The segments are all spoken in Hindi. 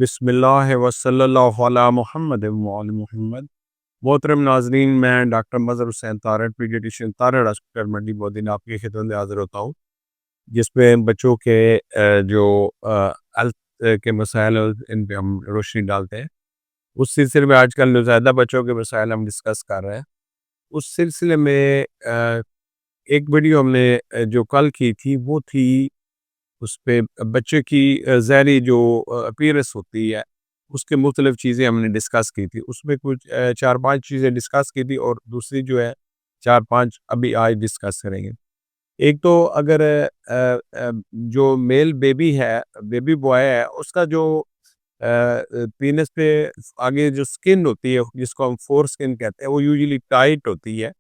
बिस्मिल्लाह वसल्लल्लाहु अला मुहम्मद व आले मोहम्मद। मोहतरम नाजरीन, मैं doctor Mazhar Hussain Tarar, paediatrician, Tarar hospital Mandi Bahauddin आपकी खिदमत में हाज़िर होता हूँ, जिसमें बच्चों के जो हेल्थ के मसाइल हैं इन पे हम रोशनी डालते हैं। उस सिलसिले में आजकल नौज़ायदा बच्चों के मसाइल हम डिस्कस कर रहे हैं। उस सिलसिले में एक वीडियो हमने जो कल की थी वो थी, उसपे बच्चे की ज़ाहरी जो अपीयरेंस होती है, उसके मुख्तलिफ़ चीज़ें हमने डिस्कस की थी। उसमें कुछ 4-5 चीज़ें डिस्कस की थी और दूसरी जो है 4-5 अभी आज डिस्कस करेंगे। एक तो अगर जो मेल बेबी है, बेबी बॉय है, उसका जो पीनस पे आगे जो स्किन होती है, जिसको हम फोर स्किन कहते हैं, वो यूजुअली टाइट होती है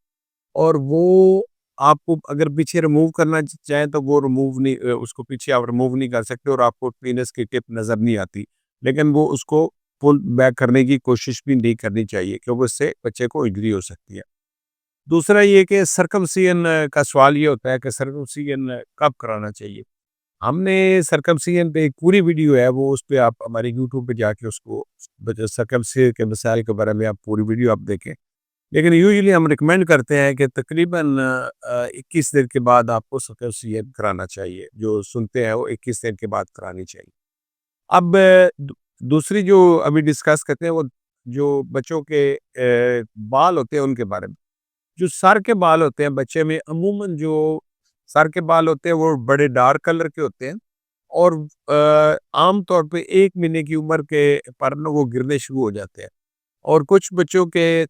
और वो आपको अगर पीछे रिमूव करना चाहें तो वो रिमूव नहीं, उसको पीछे आप रिमूव नहीं कर सकते और आपको पीनस की टिप नज़र नहीं आती। लेकिन वो उसको पुल बैक करने की कोशिश भी नहीं करनी चाहिए, क्योंकि उससे बच्चे को इंजरी हो सकती है। दूसरा ये कि सर्कमसिजन का सवाल ये होता है कि सर्कमसिजन कब कराना चाहिए? हमने सर्कमसिजन पे एक पूरी वीडियो है, वो उस पे आप हमारे यूट्यूब पे जाके उसको सर्कमसिजन के मसाइल के बारे में आप पूरी वीडियो आप देखें। लेकिन यूजुअली हम रिकमेंड करते हैं कि तकरीबन 21 दिन के बाद आपको सर्कमसिजन कराना चाहिए। जो सुनते हैं वो 21 दिन के बाद करानी चाहिए। अब दूसरी जो अभी डिस्कस करते हैं वो जो बच्चों के बाल होते हैं उनके बारे में। जो सर के बाल होते हैं बच्चे में, अमूमन जो सर के बाल होते हैं वो बड़े डार्क कलर के होते हैं और आम तौर पे 1 महीने की उम्र के पर ना वो गिरने शुरू हो जाते हैं। और कुछ बच्चों के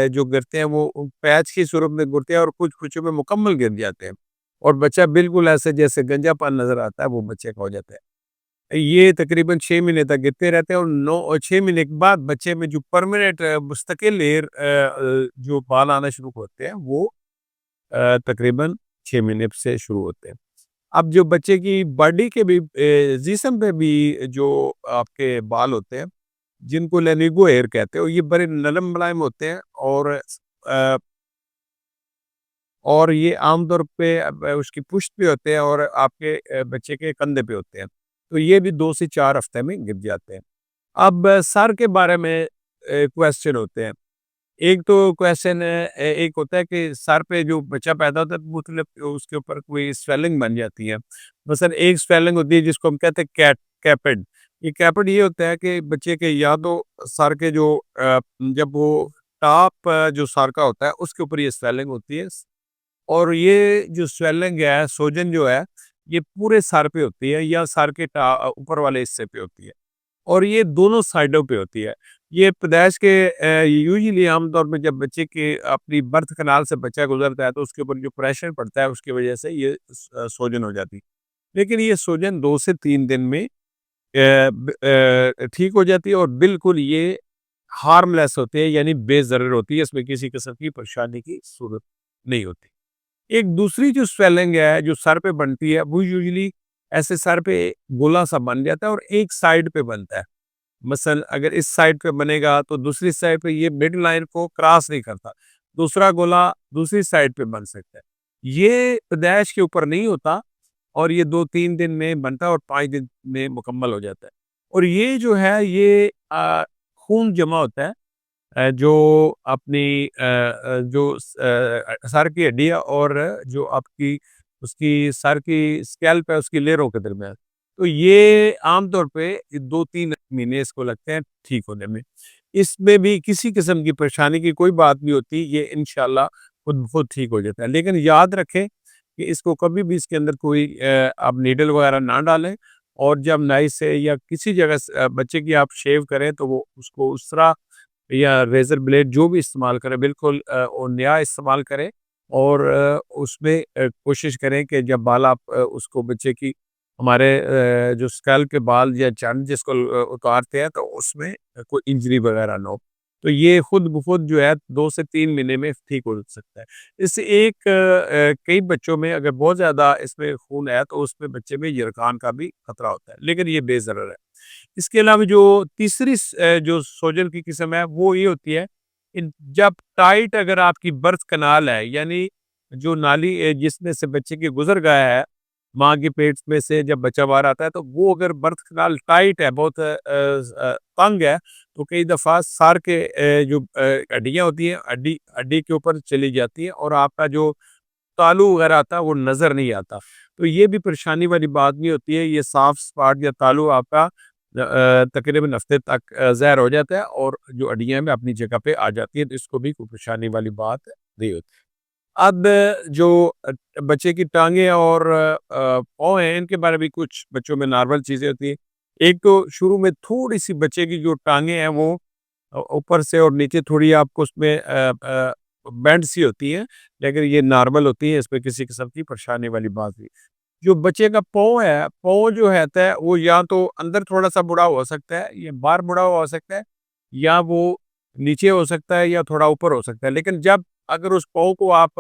जो गिरते हैं वो पैच की सूरत में गिरते हैं और कुछ बच्चों में मुकम्मल गिर जाते हैं और बच्चा बिल्कुल ऐसे जैसे गंजापन नज़र आता है, वो बच्चे का हो जाता है। ये तकरीबन 6 महीने तक गिरते रहते हैं और 9 और 6 महीने के बाद बच्चे में जो परमानेंट मुस्तकिल हेयर जो बाल आना शुरू होते हैं वो तकरीबन 6 महीने से शुरू होते हैं। अब जो बच्चे की बॉडी के भी जिस्म पे भी जो आपके बाल होते हैं, जिनको लेनिगो हेयर कहते हैं, और ये बड़े नरम मुलायम होते हैं और ये आमतौर पे उसकी पुश्त पे होते हैं और आपके बच्चे के कंधे पे होते हैं। तो ये भी 2 से 4 हफ्ते में गिर जाते हैं। अब सर के बारे में क्वेश्चन होते हैं। एक तो क्वेश्चन एक होता है कि सर पे जो बच्चा पैदा होता है तो मतलब उसके ऊपर कोई स्वेलिंग बन जाती है। मसलन एक स्वेलिंग होती है जिसको हम कहते हैं कैपेड। ये कैपेड ये होता है कि बच्चे के या तो सर के जो जब वो टॉप जो सर का होता है उसके ऊपर ये स्वेलिंग होती है और ये जो स्वेलिंग है, सोजन जो है, ये पूरे सर पे होती है या सर के ऊपर वाले हिस्से पे होती है और ये दोनों साइडों पे होती है। ये पैदाइश के यूजुअली आमतौर पे जब बच्चे के अपनी बर्थ कैनाल से बच्चा गुजरता है तो उसके ऊपर जो प्रेशर पड़ता है उसकी वजह से ये सोजन हो जाती है। लेकिन ये सोजन 2 से 3 दिन में ठीक हो जाती है और बिल्कुल ये हार्मलेस होती है, यानी बेज़रर होती है, इसमें किसी किस्म की परेशानी की सूरत नहीं होती। एक दूसरी जो स्वेलिंग है जो सर पे बनती है वो यूजुअली ऐसे सर पे गोला सा बन जाता है और एक साइड पे बनता है। मसलन अगर इस साइड पे बनेगा तो दूसरी साइड पे ये मिड लाइन को क्रॉस नहीं करता। दूसरा गोला दूसरी साइड पे बन सकता है। ये पैदाइश के ऊपर नहीं होता और ये 2-3 दिन में बनता है और 5 दिन में मुकम्मल हो जाता है। और ये जो है ये खून जमा होता है जो अपनी सर की हड्डी है और जो आपकी उसकी सर की स्कैल्प है उसकी लेयरों के दरमियान। तो ये आम तौर पे 2-3 महीने इसको लगते हैं ठीक होने में। इसमें भी किसी किस्म की परेशानी की कोई बात नहीं होती, ये इंशाल्लाह खुद ब खुद ठीक हो जाता है। लेकिन याद रखें कि इसको कभी भी इसके अंदर कोई आप नीडल वगैरह ना डालें और जब नाई से या किसी जगह से बच्चे की आप शेव करें तो वो उसको उस तरह या रेज़र ब्लेड जो भी इस्तेमाल करें बिल्कुल वो नया इस्तेमाल करें और उसमें कोशिश करें कि जब बाल आप उसको बच्चे की हमारे जो स्कैल्प के बाल या चर्म जिसको उतारते हैं तो उसमें कोई इंजरी वगैरह ना हो। तो ये खुद ब खुद जो है 2 से 3 महीने में ठीक हो सकता है। इससे एक कई बच्चों में अगर बहुत ज़्यादा इसमें खून है तो उसमें बच्चे में यरकान का भी खतरा होता है, लेकिन ये बेज़रर है। इसके अलावा जो तीसरी जो सोजन की किस्म है वो ये होती है जब टाइट अगर आपकी बर्थ कनाल है, यानी जो नाली जिसमें से बच्चे की गुजर गया है माँ के पेट में से जब बच्चा बाहर आता है, तो वो अगर बर्थ कैनाल टाइट है, बहुत तंग है, तो कई दफ़ा सर के जो हड्डियाँ होती हैं, हड्डी हड्डी के ऊपर चली जाती हैं और आपका जो तालू वगैरह आता है, वो नज़र नहीं आता। तो ये भी परेशानी वाली बात नहीं होती है, ये साफ स्पॉट या तालू आपका तकरीबन हफ्ते तक ज़ाहिर हो जाता है और जो हड्डियाँ हैं, वो अपनी जगह पे आ जाती हैं, तो इसको भी कोई परेशानी वाली बात नहीं होती। अब जो बच्चे की टाँगें और पाँव हैं, इनके बारे में कुछ बच्चों में नॉर्मल चीज़ें होती हैं। एक तो शुरू में थोड़ी-सी बच्चे की जो टाँगें हैं, वो ऊपर से और नीचे थोड़ी आपको उसमें बेंड सी होती हैं, लेकिन ये नॉर्मल होती है, इसमें किसी किस्म की परेशानी वाली बात नहीं। जो बच्चे का पाँव है, पाँव जो रहता है, वो या तो अंदर थोड़ा-सा मुड़ा हो सकता है, या बाहर मुड़ा हुआ हो सकता है, या वो नीचे हो सकता है, या थोड़ा ऊपर हो सकता है। लेकिन जब अगर उस पाँव को आप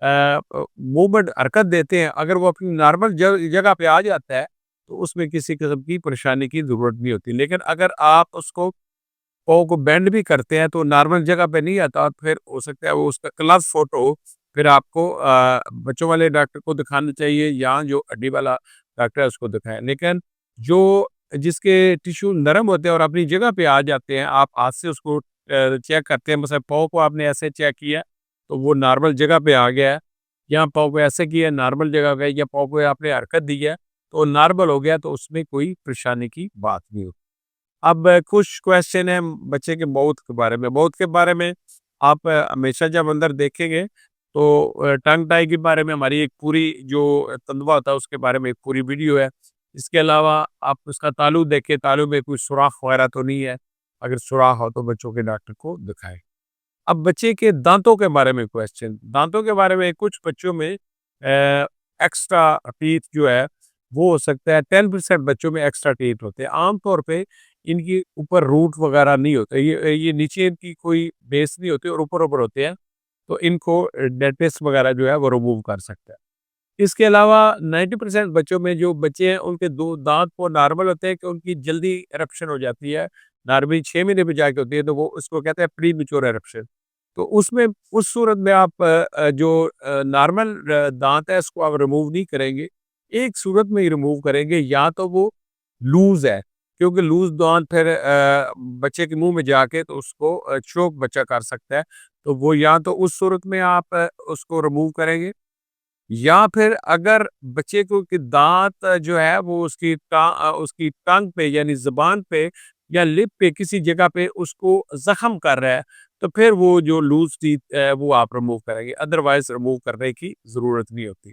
मूवमेंट हरकत देते हैं, अगर वो अपनी नॉर्मल जगह पे आ जाता है, तो उसमें किसी किस्म की परेशानी की ज़रूरत नहीं होती। लेकिन अगर आप उसको पाँव को बेंड भी करते हैं, तो नॉर्मल जगह पे नहीं आता, तो फिर हो सकता है वो उसका क्लफ फ़ोटो फिर आपको बच्चों वाले डॉक्टर को दिखाना चाहिए, या जो हड्डी वाला डॉक्टर है उसको दिखाएँ। लेकिन जो जिसके टिश्यू नरम होते हैं और अपनी जगह पे आ जाते हैं, आप हाथ से उसको चेक करते हैं, मतलब पाँव को आपने ऐसे चेक किया, तो वो नॉर्मल जगह पे आ गया है, या पाँव को ऐसे किया नॉर्मल जगह पे, या पाँव को आपने हरकत दी है, तो नॉर्मल हो गया, तो उसमें कोई परेशानी की बात नहीं होती। अब कुछ क्वेश्चन है बच्चे के माउथ के बारे में। माउथ के बारे में आप हमेशा जब अंदर देखेंगे, तो टंग टाई के बारे में हमारी एक पूरी जो तंदवा होता है, उसके बारे में एक पूरी वीडियो है। इसके अलावा आप उसका तालू देखें, तालू में कोई सुराख वगैरह तो नहीं है। अगर सुराख हो तो बच्चों के डॉक्टर को दिखाएँ। अब बच्चे के दाँतों के बारे में क्वेश्चन, दाँतों के बारे में कुछ बच्चों में एक्स्ट्रा टीथ जो है, वो हो सकता है 10% बच्चों में एक्स्ट्रा टीथ होते हैं। आम तौर पे इनके ऊपर रूट वगैरह नहीं होते, ये नीचे इनकी कोई बेस नहीं होती और ऊपर-ऊपर होते हैं, तो इनको डेंटिस्ट वगैरह जो है वो रिमूव कर सकता है। इसके अलावा 90% बच्चों में जो बच्चे हैं, उनके 2 दाँत वो नॉर्मल होते हैं कि उनकी जल्दी इरप्शन हो जाती है। नॉर्मली 6 महीने पे जाके होती है, तो वो उसको कहते हैं प्रीमैच्योर इरप्शन। तो उसमें उस सूरत में आप जो नॉर्मल दाँत है, इसको आप रिमूव नहीं करेंगे। एक सूरत में ही रिमूव करेंगे, या तो वो लूज़ है, क्योंकि लूज़ दाँत फिर बच्चे के मुँह में जाके तो उसको चोक बच्चा कर सकता है। तो वो या तो उस सूरत में आप उसको रिमूव करेंगे, या फिर अगर बच्चे को के दाँत जो है वो उसकी टंग पे यानी ज़ुबान पे या लिप पे किसी जगह पे उसको ज़ख्म कर रहा है, तो फिर वो जो लूज़ टीथ वो आप रिमूव करेंगे, अदरवाइज़ रिमूव करने की ज़रूरत नहीं होती।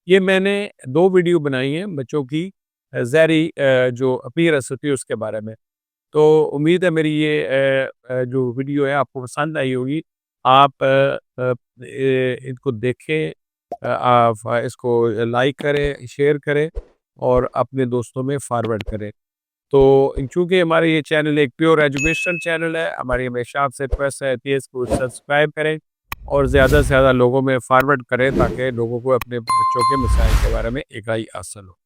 ये मैंने 2 वीडियो बनाई हैं बच्चों की ज़ाहरी जो अपीयरेंस होती है उसके बारे में। तो उम्मीद है मेरी ये जो वीडियो है आपको पसंद आई होगी। आप इनको देखें, आप इसको लाइक करें, शेयर करें और अपने दोस्तों में फॉरवर्ड करें। तो चूँकि हमारा ये चैनल एक प्योर एजुकेशन चैनल है, हमारी हमेशा आपसे रिक्वेस्ट रहती है इसको सब्सक्राइब करें और ज़्यादा से ज़्यादा लोगों में फॉरवर्ड करें, ताकि लोगों को अपने बच्चों के मसाइल के बारे में आगाही हासिल हो।